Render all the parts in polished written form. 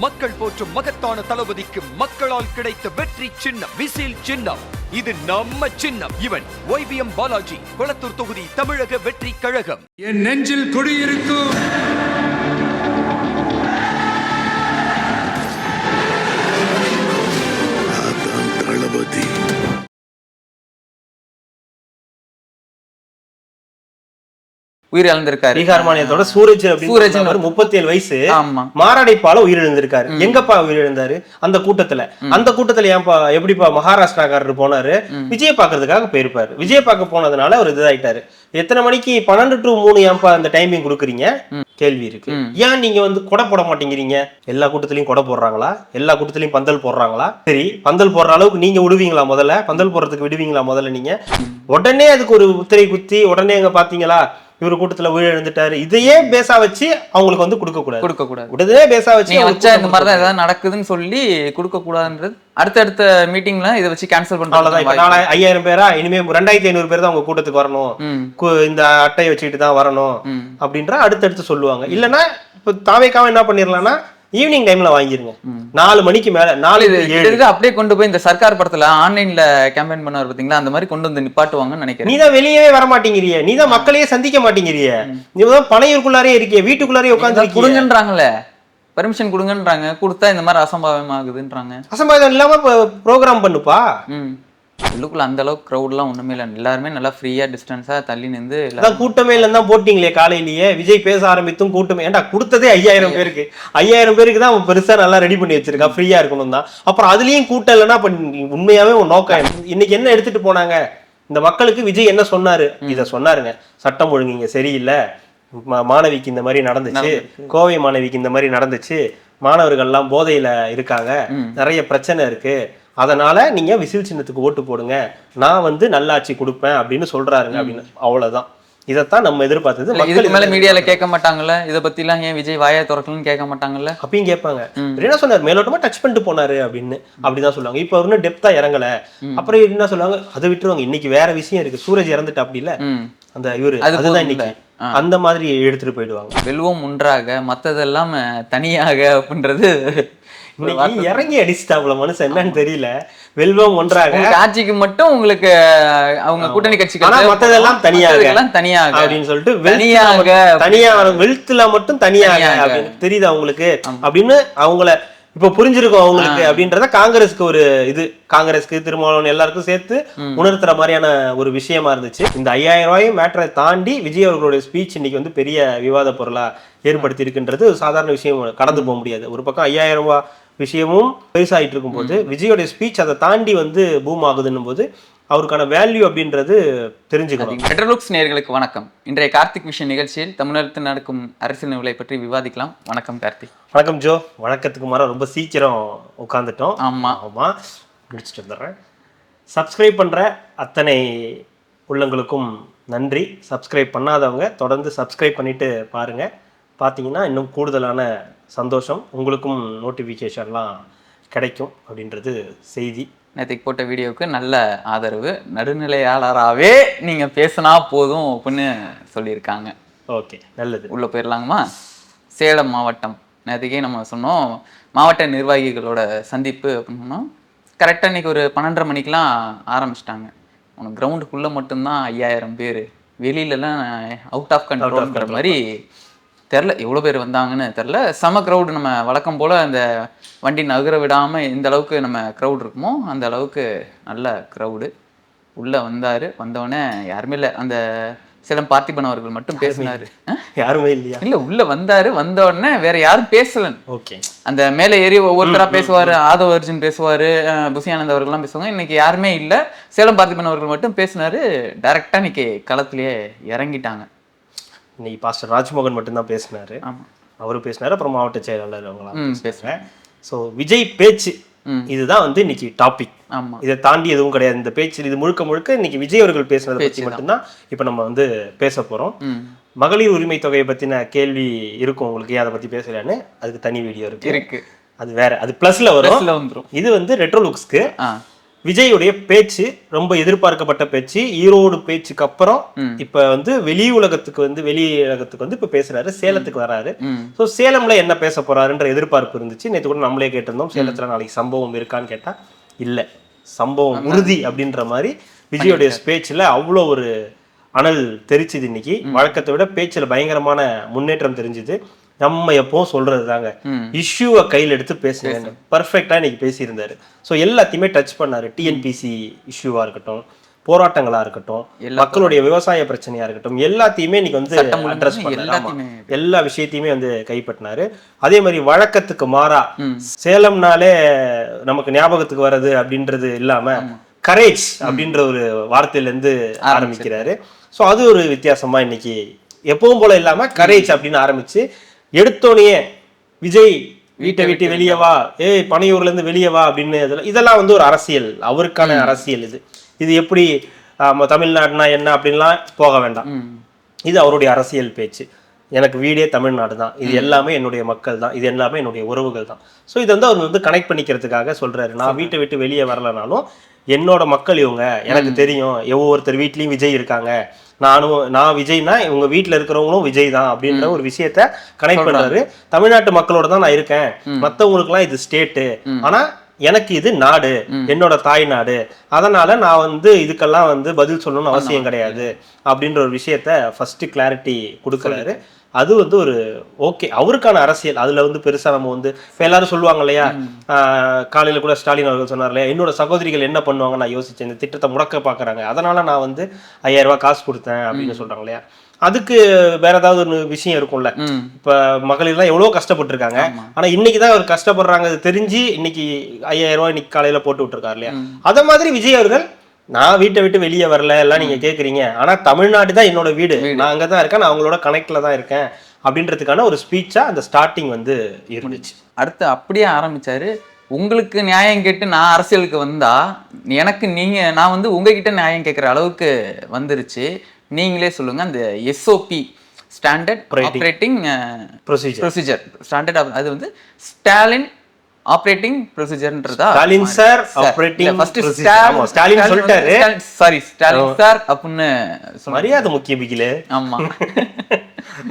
மக்கள் போற்றும் மகத்தான தளபதிக்கு மக்களால் கிடைத்த வெற்றி சின்னம் விசில் சின்னம். இது நம்ம சின்னம். இவன் YBM பாலாஜி, கொளத்தூர் தொகுதி, தமிழக வெற்றி கழகம். என் நெஞ்சில் குடியிருக்கும் தளபதி. உயிர் இழந்திருக்காரு. பீகார் மாநிலத்தோட சூரஜ் 37 வயசு மாரடைப்பால உயிரிழந்திருக்காரு. எங்கப்பா உயிரிழந்தாரு? அந்த கூட்டத்துல ஏன்பா எப்படிப்பா மகாராஷ்டிராக்காரர் போனாரு? விஜய பாக்குறதுக்காக போயிருப்பாரு. விஜய பார்க்க போனதுனால அவர் இதாயிட்டாரு. எத்தனை மணிக்கு 12 to 3 ஏன்பா அந்த டைமிங் கொடுக்குறீங்க? கேள்வி இருக்கு. ஏன் நீங்க கொடை போட மாட்டேங்கிறீங்க? எல்லா கூட்டத்திலயும் கொடை போடுறாங்களா? எல்லா கூட்டத்திலயும் பந்தல் போடுறாங்களா? சரி, பந்தல் போடுற அளவுக்கு நீங்க விடுவீங்களா? முதல்ல பந்தல் போடுறதுக்கு விடுவீங்களா? முதல்ல நீங்க உடனே அதுக்கு ஒரு உத்தரை குத்தி உடனே எங்க பாத்தீங்களா இவரு கூட்டத்துல உயிரிழந்துட்டாரு, இதையே பேசா வச்சு அவங்களுக்கு கொடுக்க கூடாது. உடனே பேசா வச்சு இந்த மாதிரிதான் ஏதாவது நடக்குதுன்னு சொல்லி கொடுக்க கூடாதுன்றது அடுத்தடுத்த மீட்டிங்ல இதை வச்சு கேன்சல் பண்றாங்க. 5000 பேரா இனிமே 2500 பேர் தான் உங்க கூட்டத்துக்கு வரணும், இந்த அட்டையை வச்சுக்கிட்டு தான் வரணும் அப்படின்ற அடுத்தடுத்து சொல்லுவாங்க. இல்லன்னா இப்ப தாவேக்காவை என்ன பண்ணிடலாம்னா ஈவினிங் டைம்ல வாங்கிருங்க. 4 மணிக்கு மேல 4 அப்படியே கொண்டு போய் இந்த சர்க்கார் படத்துல ஆன்லைன்ல கேம்பெயின் பண்ணுவார் பாத்தீங்களா, அந்த மாதிரி கொண்டு வந்து நிப்பாட்டுவாங்கன்னு நினைக்கிறேன். நீதான் வெளியவே வர மாட்டேங்கிறிய, நீதான் மக்களையே சந்திக்க மாட்டேங்கிறிய, நீதான் பனையூருக்குள்ளாரே இருக்கிய, வீட்டுக்குள்ளாரே உட்காந்து கொடுங்கன்றாங்களே, பர்மிஷன் கொடுங்கன்றாங்க, கொடுத்தா இந்த மாதிரி அசம்பாவிதம் ஆகுதுன்றாங்க. அசம்பாவிதம் இல்லாம ப்ரோக்ராம் பண்ணுப்பா. உள்ளுக்குள்ள அந்த அளவுக்கு க்ரௌட் எல்லாம் ஒண்ணுமே இல்லை, எல்லாருமே நல்லா ஃப்ரீயா டிஸ்டன்ஸா தள்ளி நின்று. கூட்டமே இல்லைன்னு தான் போட்டீங்களே காலையிலேயே. விஜய் பேச ஆரம்பித்தும் கூட்டமே. ஏன்டா கொடுத்ததே 5000 பேருக்கு, 5000 பேருக்கு தான் அவன் பெருசா நல்லா ரெடி பண்ணி வச்சிருக்கா, ஃப்ரீயா இருக்கணும் தான். அப்புறம் அதுலயும் கூட்டம் இல்லைன்னா உண்மையாவே உன் நோக்கம் இன்னைக்கு என்ன எடுத்துட்டு போனாங்க? இந்த மக்களுக்கு விஜய் என்ன சொன்னாரு? இத சொன்னாருங்க, சட்டம் ஒழுங்குங்க சரியில்லை, மாணவிக்கு இந்த மாதிரி நடந்துச்சு, கோவை மாணவிக்கு இந்த மாதிரி நடந்துச்சு, மாணவர்கள்லாம் போதையில இருக்காங்க, நிறைய பிரச்சனை இருக்கு, அதனால நீங்க விசில் சின்னத்துக்கு ஓட்டு போடுங்க, நான் நல்லாட்சி கொடுப்பேன் அப்படின்னு சொல்றாருங்க அப்படின்னு. அவ்வளவுதான். இதைத்தான் நம்ம எதிர்பார்த்தது. இதுக்கு மேல மீடியால கேட்க மாட்டாங்கல்ல, இதை பத்தி எல்லாம் ஏன் விஜய் வாயை திறக்கலன்னு கேட்க மாட்டாங்கல்ல? அப்பயும் கேட்பாங்க. என்ன சொன்னாரு? மேலோட்டமா டச் பண்ணிட்டு போனாரு அப்படின்னு அப்படிதான் சொல்லுவாங்க. இப்ப இன்னும் டெப்தா இறங்கல. அப்புறம் என்ன சொல்லுவாங்க? அதை விட்டுருவாங்க. இன்னைக்கு வேற விஷயம் இருக்கு, சூரஜ் இறந்துட்டு அப்படி இல்ல அந்த இவரு, அதுதான் இன்னைக்கு அந்த மாதிரி எடுத்துட்டு போயிடுவாங்க. வெல்வம் ஒன்றாக மத்ததெல்லாம் தனியாக அப்படின்றது இறங்கி அடிச்சுட்டாப்ல மனுஷன், என்னன்னு தெரியல. வெல்வம் ஒன்றாக ஆட்சிக்கு மட்டும் உங்களுக்கு அவங்க கூட்டணி கட்சி, மத்ததெல்லாம் தனியாக அப்படின்னு சொல்லிட்டு தனியா வெல்த்ல மட்டும் தனியாக அப்படின்னு தெரியுது அவங்களுக்கு அப்படின்னு அவங்கள இப்ப புரிஞ்சிருக்கும் அவங்களுக்கு அப்படின்றத காங்கிரஸ்க்கு ஒரு இது, காங்கிரஸ்க்கு திருமாவளவன் எல்லாருக்கும் சேர்த்து உணர்த்துற மாதிரியான ஒரு விஷயமா இருந்துச்சு. இந்த 5000 ரூபாயும் மேட்டரை தாண்டி விஜய் அவர்களுடைய ஸ்பீச் இன்னைக்கு பெரிய விவாத பொருளா ஏற்படுத்தி இருக்குன்றது சாதாரண விஷயம், கடந்து போக முடியாது. ஒரு பக்கம் 5000 ரூபாய் விஷயமும் பெருசாயிட்டு இருக்கும் போது விஜயோட ஸ்பீச் அதை தாண்டி பூம் ஆகுதுன்னும் போது அவருக்கான வேல்யூ அப்படின்றது தெரிஞ்சுக்கணும். மெட்ரோலுக்ஸ் நேயர்களுக்கு வணக்கம். இன்றைய கார்த்திக் விஷன் நிகழ்ச்சியில் தமிழகத்தில் நடக்கும் அரசியல் நிகழ்வை பற்றி விவாதிக்கலாம். வணக்கம் கார்த்திக். வணக்கம் ஜோ. வணக்கத்துக்கு மாற ரொம்ப சீக்கிரம் உட்காந்துட்டோம். ஆமா முடிச்சுட்டு வந்துடுறேன். சப்ஸ்கிரைப் பண்ற அத்தனை உள்ளங்களுக்கும் நன்றி. சப்ஸ்கிரைப் பண்ணாதவங்க தொடர்ந்து சப்ஸ்கிரைப் பண்ணிட்டு பாருங்க. பார்த்தீங்கன்னா இன்னும் கூடுதலான சந்தோஷம், உங்களுக்கும் நோட்டிஃபிகேஷன்லாம் கிடைக்கும் அப்படின்றது செய்தி. நேற்றுக்கு போட்ட வீடியோவுக்கு நல்ல ஆதரவு, நடுநிலையாளராகவே நீங்கள் பேசினா போதும் அப்படின்னு சொல்லியிருக்காங்க. ஓகே, நல்லது. உள்ளே போயிடலாங்கம்மா. சேலம் மாவட்டம், நேற்றுக்கே நம்ம சொன்னோம் மாவட்ட நிர்வாகிகளோட சந்திப்பு அப்படின்னா கரெக்டாக இன்றைக்கி ஒரு 12:30 மணிக்கெலாம் ஆரம்பிச்சிட்டாங்க. உனக்கு கிரவுண்டுக்குள்ளே மட்டும்தான் 5000 பேர், வெளியிலலாம் அவுட் ஆஃப் கண்ட்ரோல்ங்கிற மாதிரி தெரில. எவ்வளோ பேர் வந்தாங்கன்னு தெரில. செம க்ரௌடு. நம்ம வழக்கம் போல் அந்த வண்டி நகர விடாமல் எந்த அளவுக்கு நம்ம க்ரௌட் இருக்குமோ அந்த அளவுக்கு நல்ல க்ரௌடு. உள்ளே வந்தார். வந்தவொடனே யாருமே இல்லை. அந்த சேலம் பார்த்திபன் அவர்கள் மட்டும் பேசினார். யாருமே இல்லையா? இல்லை, உள்ளே வந்தார். வந்த உடனே வேற யாரும் பேசலன்னு. ஓகே. அந்த மேலே ஏறி ஒவ்வொருத்தராக பேசுவார். ஆதவ அர்ஜுன் பேசுவார், புசியானந்த் அவர்கள்லாம் பேசுவாங்க. இன்னைக்கு யாருமே இல்லை. சேலம் பார்த்திபன் அவர்கள் மட்டும் பேசினார். டைரெக்டாக இன்னைக்கு களத்திலேயே இறங்கிட்டாங்க. இன்னைக்கு பாஸ்டர் ராஜ்மோகன் மட்டும்தான் பேசினாரு. அவரு பேசினாரு. அப்புறம் மாவட்ட செயலாளர் அவங்களாம் பேசுறேன். ஸோ விஜய் பேச்சு இதுதான் இன்னைக்கு டாபிக். இதை தாண்டி எதுவும் கிடையாது. இந்த பேச்சு இது முழுக்க முழுக்க இன்னைக்கு விஜய் அவர்கள் பேசுனதை பற்றி மட்டும்தான் இப்ப நம்ம பேச போறோம். மகளிர் உரிமை தொகையை பத்தின கேள்வி இருக்கும் உங்களுக்கு, அதை பத்தி பேசலான்னு அதுக்கு தனி வீடியோ இருக்கு. அது வேற, அது பிளஸ்ல வரும். இது ரெட்ரோ லுக்ஸ்க்கு விஜயுடைய பேச்சு ரொம்ப எதிர்பார்க்கப்பட்ட பேச்சு. ஈரோடு பேச்சுக்கு அப்புறம் இப்ப வந்து வெளி உலகத்துக்கு வந்து இப்ப பேசுறாரு, சேலத்துக்கு வராரு. சோ சேலம்ல என்ன பேச போறாருன்ற எதிர்பார்ப்பு இருந்துச்சு. நேற்று கூட நம்மளே கேட்டிருந்தோம், சேலத்துல நாளைக்கு சம்பவம் இருக்கான்னு கேட்டா இல்ல, சம்பவம் உறுதி அப்படின்ற மாதிரி விஜயோடைய பேச்சுல அவ்வளோ ஒரு அனல் தெரிச்சுது. இன்னைக்கு வழக்கத்தை விட பேச்சுல பயங்கரமான முன்னேற்றம் தெரிஞ்சுது. நம்ம எப்பவும் சொல்றது தாங்க, இஷ்யூவை கையில் எடுத்து பேசுங்க. பர்ஃபெக்டா இன்னைக்கு பேசியிருந்தாரு. ஸோ எல்லாத்தையுமே டச் பண்ணாரு. டிஎன்பிசி இஷ்யூவா இருக்கட்டும், போராட்டங்களா இருக்கட்டும், மக்களுடைய விவசாய பிரச்சனையா இருக்கட்டும், எல்லாத்தையுமே இன்னைக்கு வந்து அட்ரஸ் பண்ணாரு. எல்லா விஷயத்தையுமே வந்து கைப்பற்றினாரு. அதே மாதிரி வழக்கத்துக்கு மாறா சேலம்னாலே நமக்கு ஞாபகத்துக்கு வர்றது அப்படின்றது இல்லாம கரேஜ் அப்படின்ற ஒரு வார்த்தையில இருந்து ஆரம்பிக்கிறாரு. ஸோ அது ஒரு வித்தியாசமா இன்னைக்கு எப்பவும் போல இல்லாம கரேஜ் அப்படின்னு ஆரம்பிச்சு எடுத்தோடனே விஜய் வீட்டை விட்டு வெளியே வா, பனையூர்ல இருந்து வெளியே வா அப்படின்னு இதெல்லாம் வந்து ஒரு அரசியல், அவருக்கான அரசியல். இது எப்படி தமிழ்நாடுனா என்ன அப்படின்லாம் போக வேண்டாம். இது அவருடைய அரசியல் பேச்சு. எனக்கு வீடே தமிழ்நாடு தான், இது எல்லாமே என்னுடைய மக்கள் தான், இது எல்லாமே என்னுடைய உறவுகள் தான். ஸோ இதை வந்து அவர் வந்து கனெக்ட் பண்ணிக்கிறதுக்காக சொல்றாரு. நான் வீட்டை விட்டு வெளியே வரலனாலும் என்னோட மக்கள் இவங்க, எனக்கு தெரியும், ஒவ்வொருத்தர் வீட்லயும் விஜய் இருக்காங்க, நான் விஜய்னா இவங்க வீட்டுல இருக்கிறவங்களும் விஜய் தான் அப்படின்ற ஒரு விஷயத்த கனெக்ட் பண்றாரு. தமிழ்நாட்டு மக்களோட தான் நான் இருக்கேன், மத்தவங்களுக்கு எல்லாம் இது ஸ்டேட்டு, ஆனா எனக்கு இது நாடு, என்னோட தாய் நாடு, அதனால நான் வந்து இதுக்கெல்லாம் வந்து பதில் சொல்லணும்னு அவசியம் கிடையாது அப்படின்ற ஒரு விஷயத்த ஃபர்ஸ்ட் கிளாரிட்டி கொடுக்குறாரு. அது வந்து ஒரு ஓகே, அவருக்கான அரசியல். அதுல வந்து பெருசா நம்ம வந்து இப்ப எல்லாரும் சொல்லுவாங்க இல்லையா, காலையில கூட ஸ்டாலின் அவர்கள் சொன்னார் இல்லையா, என்னோட சகோதரிகள் என்ன பண்ணுவாங்க நான் யோசிச்சேன், இந்த திட்டத்தை முடக்க பாக்குறாங்க, அதனால நான் வந்து 5000 ரூபாய் காசு கொடுத்தேன் அப்படின்னு சொல்றாங்க இல்லையா. அதுக்கு வேற ஏதாவது ஒரு விஷயம் இருக்கும்ல. இப்ப மகளிர் எல்லாம் எவ்வளவு கஷ்டப்பட்டு இருக்காங்க, ஆனா இன்னைக்குதான் அவர் கஷ்டப்படுறாங்க தெரிஞ்சு இன்னைக்கு 5000 ரூபாய் இன்னைக்கு காலையில போட்டு விட்டுருக்காரு இல்லையா. அத மாதிரி விஜய் அவர்கள், நான் வீட்டை விட்டு வெளியே வரல எல்லாம் நீங்க கேக்குறீங்க, ஆனா தமிழ்நாடு தான் என்னோட வீடு, நான் அங்கதான் இருக்கேன், நான் அவங்களோட கனெக்ட்ல தான் இருக்கேன் அப்படின்றதுக்கான ஒரு ஸ்பீச்சா அந்த ஸ்டார்டிங் வந்து இருந்துச்சு. அடுத்து அப்படியே ஆரம்பிச்சாரு, உங்களுக்கு நியாயம் கேட்டு நான் அரசியலுக்கு வந்தா எனக்கு நான் வந்து உங்ககிட்ட நியாயம் கேட்குற அளவுக்கு வந்துருச்சு, நீங்களே சொல்லுங்க. அந்த SOP standard operating procedure standard, அது வந்து Stalin operating ப்ரொசீஜர்ன்றதா, Stalin sir operating first Stalin சொல்லிட்டாரு, சாரி ஸ்டாலின் சார் அப்படின்னு மரியாதை முக்கிய பிகிலே. ஆமா,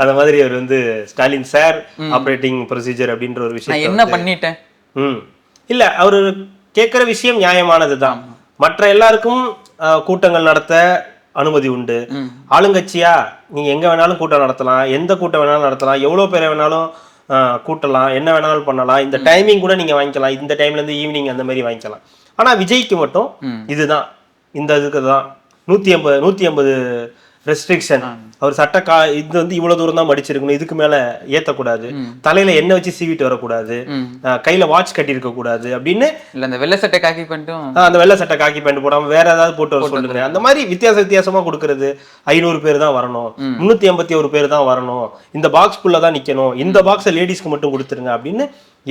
அந்த மாதிரி அவர் வந்து ஸ்டாலின் சார் ஆப்ரேட்டிங் ப்ரொசீஜர் அப்படின்ற ஒரு விஷயம் என்ன பண்ணிட்டேன். இல்ல, அவரு கேட்கிற விஷயம் நியாயமானதுதான். மற்ற எல்லாருக்கும் கூட்டங்கள் நடத்த அனுமதி உண்டு. ஆளுங்கட்சியா நீங்க எங்க வேணாலும் கூட்டம் நடத்தலாம், எந்த கூட்டம் வேணாலும் நடத்தலாம், எவ்வளவு பேரை வேணாலும் கூட்டலாம், என்ன வேணாலும் பண்ணலாம், இந்த டைமிங் கூட நீங்க வாங்கிக்கலாம், இந்த டைம்ல இருந்து ஈவினிங் அந்த மாதிரி வாங்கிக்கலாம். ஆனா விஜய்க்கு மட்டும் இதுதான், இந்த இதுக்கு தான் 150 ரெஸ்ட்ரிக்ஷன். அவர் இது வந்து இவ்வளவு தூரம் தான் மடிச்சிருக்கணும், இதுக்கு மேல ஏத்தக்கூடாது, தலையில எண்ணெய் வச்சு சீவிட்டு வரக்கூடாது, கையில வாட்ச் கட்டி இருக்க கூடாது அப்படின்னு. இல்ல அந்த வெள்ளை சட்டை காக்கி பேண்ட்டும், அந்த வெள்ளை சட்டை காக்கி பேண்ட் போடாம வேற ஏதாவது போட்டு வர சொல்லுங்க. அந்த மாதிரி வித்தியாசமா கொடுக்கறது. 500 பேர் தான் வரணும், 381 பேர் தான் வரணும், இந்த பாக்ஸ்குள்ள தான் நிக்கணும், இந்த பாக்ஸை லேடிஸ்க்கு மட்டும் கொடுத்துருங்க அப்படின்னு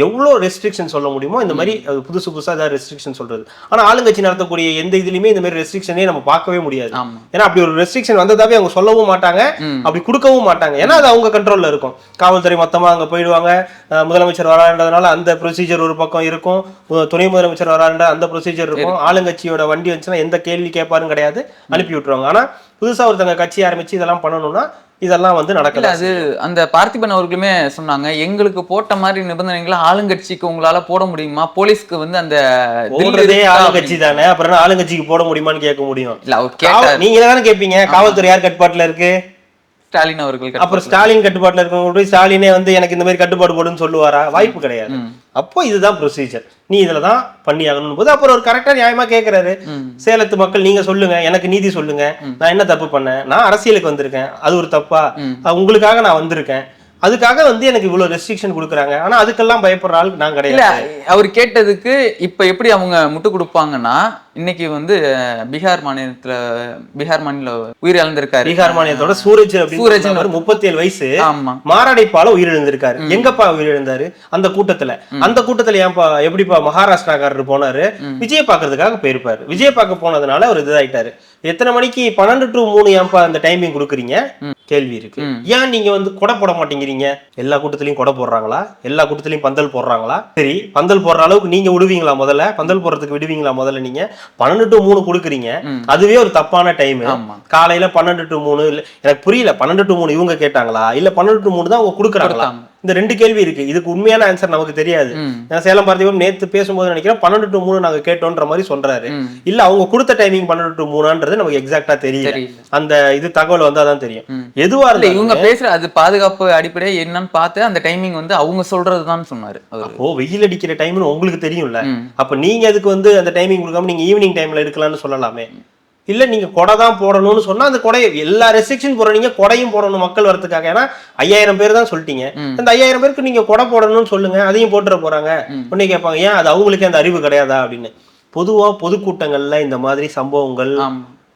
எவ்வளோ ரெஸ்ட்ரிக்ஷன் சொல்ல முடியுமோ இந்த மாதிரி புதுசா ஏதாவது ரெஸ்ட்ரிக்ஷன் சொல்றது. ஆனா ஆளுங்கட்சி நடத்தக்கூடிய எந்த இதுலயுமே இந்த மாதிரி ரெஸ்ட்ரிக்ஷனே நம்ம பார்க்கவே முடியாது. ஏன்னா அப்படி ஒரு ரெஸ்ட்ரிக்ஷன் வந்ததாவே அவங்க சொல்லவும் மாட்டாங்க, அப்படி கொடுக்கவும் மாட்டாங்க. ஏன்னா அது அவங்க கண்ட்ரோல்ல இருக்கும். காவல்துறை மொத்தமா அங்க போயிடுவாங்க. முதலமைச்சர் வரான்றதுனால அந்த ப்ரொசீஜர் ஒரு பக்கம் இருக்கும், துணை முதலமைச்சர் வரான்ற அந்த ப்ரொசீஜர் இருக்கும். ஆளுங்கட்சியோட வண்டி வந்துச்சுன்னா எந்த கேள்வி கேட்பாருன்னு கிடையாது, அனுப்பி விட்டுருவாங்க. ஆனா புதுசா ஒருத்தங்க கட்சி ஆரம்பிச்சு இதெல்லாம் பண்ணணும்னா இதெல்லாம் வந்து நடக்கல. அது அந்த பார்த்திபன் அவர்களுமே சொன்னாங்க, எங்களுக்கு போட்ட மாதிரி நிபந்தனைகளை ஆளுங்கட்சிக்கு உங்களால போட முடியுமா, போலீஸ்க்கு வந்து அந்த ஆளுங்கட்சி தானே, அப்புறம் ஆளுங்கட்சிக்கு போட முடியுமான்னு கேட்க முடியும். நீங்க தானே கேட்பீங்க, காவல்துறை யார் கட்டுப்பாட்டுல இருக்கு, ஸ்டாலின் அவர்கள். அப்புறம் ஸ்டாலின் கட்டுப்பாட்டுல இருக்கவங்க ஸ்டாலினே வந்து எனக்கு இந்த மாதிரி கட்டுப்பாடு போடுன்னு சொல்லுவாரா? வாய்ப்பு கிடையாது. அப்போ இதுதான் ப்ரொசீஜர், நீ இதுலதான் பண்ணி ஆகணும் போது அப்புறம் ஒரு கரெக்டா நியாயமா கேட்கிறாரு. சேலத்து மக்கள் நீங்க சொல்லுங்க, எனக்கு நீதி சொல்லுங்க, நான் என்ன தப்பு பண்ணேன், நான் அரசியலுக்கு வந்திருக்கேன், அது ஒரு தப்பா, உங்களுக்காக நான் வந்திருக்கேன், அதுக்காக வந்து எனக்கு இவ்வளவு ரெஸ்ட்ரிக்ஷன் கொடுக்குறாங்க, ஆனா அதுக்கெல்லாம் பயப்படுற ஆளுக்கு நான் கிடையாது. அவர் கேட்டதுக்கு இப்ப எப்படி அவங்க முட்டு கொடுப்பாங்கன்னா, இன்னைக்கு வந்து பீகார் மாநில உயிரிழந்திருக்காரு. பீகார் மாநிலத்தோட சூரஜ் 37 வயசு மாரடைப்பால உயிரிழந்திருக்காரு. எங்கப்பா உயிரிழந்தாரு? அந்த கூட்டத்துல ஏன்பா எப்படிப்பா மகாராஷ்டிராக்காரர் போனாரு? விஜய் பாக்குறதுக்காக போயிருப்பாரு. விஜய் பார்க்க போனதுனால அவர் இதாயிட்டாரு. எத்தனை மணிக்கு 12 to 3 ஏன்பா அந்த டைமிங் கொடுக்குறீங்க? கேள்வி இருக்கு. ஏன் நீங்க வந்து கொடை போட மாட்டேங்கிறீங்க? எல்லா கூட்டத்திலையும் கொடை போடுறாங்களா? எல்லா கூட்டத்திலையும் பந்தல் போடுறாங்களா? சரி, பந்தல் போடுற அளவுக்கு நீங்க விடுவீங்களா? முதல்ல பந்தல் போடுறதுக்கு விடுவீங்களா? முதல்ல நீங்க 12 to 3 கொடுக்குறீங்க, அதுவே ஒரு தப்பான டைம். காலையில 12 to 3 எனக்கு புரியல. 12 to 3 இவங்க கேட்டாங்களா இல்ல 12 to 3 தான் அவங்க கொடுக்குறாங்களா? இந்த 2 கேள்வி இருக்கு. இதுக்கு உண்மையான ஆன்சர் நமக்கு தெரியாது. சேலம் பார்த்திபன் நேத்து பேசும்போது நினைக்கிறேன் 12 to 3 நாங்க கேட்டோன்ற மாதிரி சொல்றாரு. இல்ல அவங்க கொடுத்த டைமிங் 12 to 3ன்றது நமக்கு எக்ஸாக்ட்டா தெரியல. அந்த இது தகவல் வந்தாதான் தெரியும். எதுவா இல்ல இவங்க பேசுற அது பாதுகாப்பு அடிப்படை என்னன்னு பார்த்து அந்த டைமிங் வந்து அவங்க சொல்றதுதான் சொன்னாரு. அப்போ வெயில் அடிக்கிற டைம்னு உங்களுக்கு தெரியும்ல, அப்ப நீங்க அதுக்கு வந்து அந்த டைமிங் கொடுக்காம நீங்க ஈவினிங் டைம்ல எடுக்கலாம்னு சொல்லலாமே. இல்ல நீங்க கொடை தான் போடணும்னு சொன்னா அந்த கொடை எல்லா ரெஸ்ட்ரிக்ஷன் போடுறீங்க, கொடையும் போடணும் மக்கள் வரதுக்காக. ஏன்னா 5000 பேர் தான் சொல்லிட்டீங்க. அந்த 5000 பேருக்கு நீங்க கொடை போடணும்னு சொல்லுங்க, அதையும் போட்டுற போறாங்க. உடனே கேட்பாங்க ஏன் அது அவங்களுக்கே அந்த அறிவு கிடையாதா அப்படின்னு. பொதுவா பொதுக்கூட்டங்கள்ல இந்த மாதிரி சம்பவங்கள்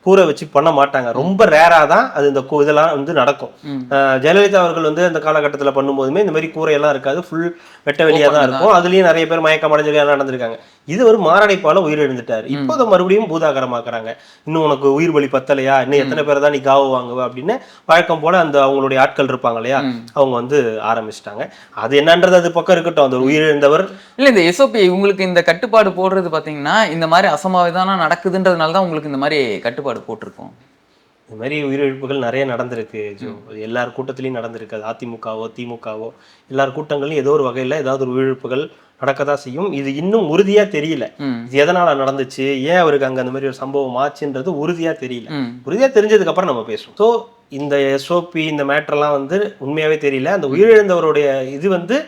கூரை வச்சு பண்ண மாட்டாங்க. ரொம்ப ரேரா தான் அது இந்த இதெல்லாம் வந்து நடக்கும். ஜெயலலிதா அவர்கள் வந்து அந்த காலகட்டத்தில் பண்ணும்போதுமே இந்த மாதிரி கூரையெல்லாம் இருக்காது, ஃபுல் வெட்ட வெளியா தான் இருக்கும். அதுலயும் நிறைய பேர் மயக்கம் அடைஞ்சு நடந்திருக்காங்க. இது ஒரு மாரடைப்பால உயிரிழந்துட்டாரு. இப்போ அதை மறுபடியும் பூதாகரமாக்குறாங்க. இன்னும் உனக்கு உயிர் பலி பத்தலையா, இன்னும் எத்தனை பேர் தான் நீ காவு வாங்குவ அப்படின்னு வழக்கம் போல அந்த அவங்களுடைய ஆட்கள் இருப்பாங்க இல்லையா, அவங்க வந்து ஆரம்பிச்சிட்டாங்க. அது என்னன்றது அது பக்கம் இருக்கட்டும். அந்த உயிரிழந்தவர் இல்ல இந்த எஸ்ஓபி உங்களுக்கு இந்த கட்டுப்பாடு போடுறது பாத்தீங்கன்னா இந்த மாதிரி அசம்பாவிதம் நடக்குதுன்றதுனால தான் உங்களுக்கு இந்த மாதிரி கட்டுப்பாடு போட்டிருக்கோம். இந்த மாதிரி உயிரிழப்புகள் நிறைய நடந்திருக்கு. எல்லார் கூட்டத்திலையும் நடந்திருக்கு. அது அதிமுகவோ திமுகவோ எல்லார் கூட்டங்களையும் ஏதோ ஒரு வகையில ஏதாவது ஒரு உயிரிழப்புகள் நடக்கதான் செய்யும். இது இன்னும் உறுதியா தெரியல இது எதனால நடந்துச்சு, ஏன் அவருக்கு அங்க அந்த மாதிரி ஒரு சம்பவம் ஆச்சுன்றது உறுதியா தெரியல. உறுதியா தெரிஞ்சதுக்கு அப்புறம் நம்ம பேசுவோம். ஸோ இந்த எஸ்ஓபி இந்த மேட்டர்லாம் வந்து உண்மையாவே தெரியல. அந்த உயிரிழந்தவருடைய இது வந்து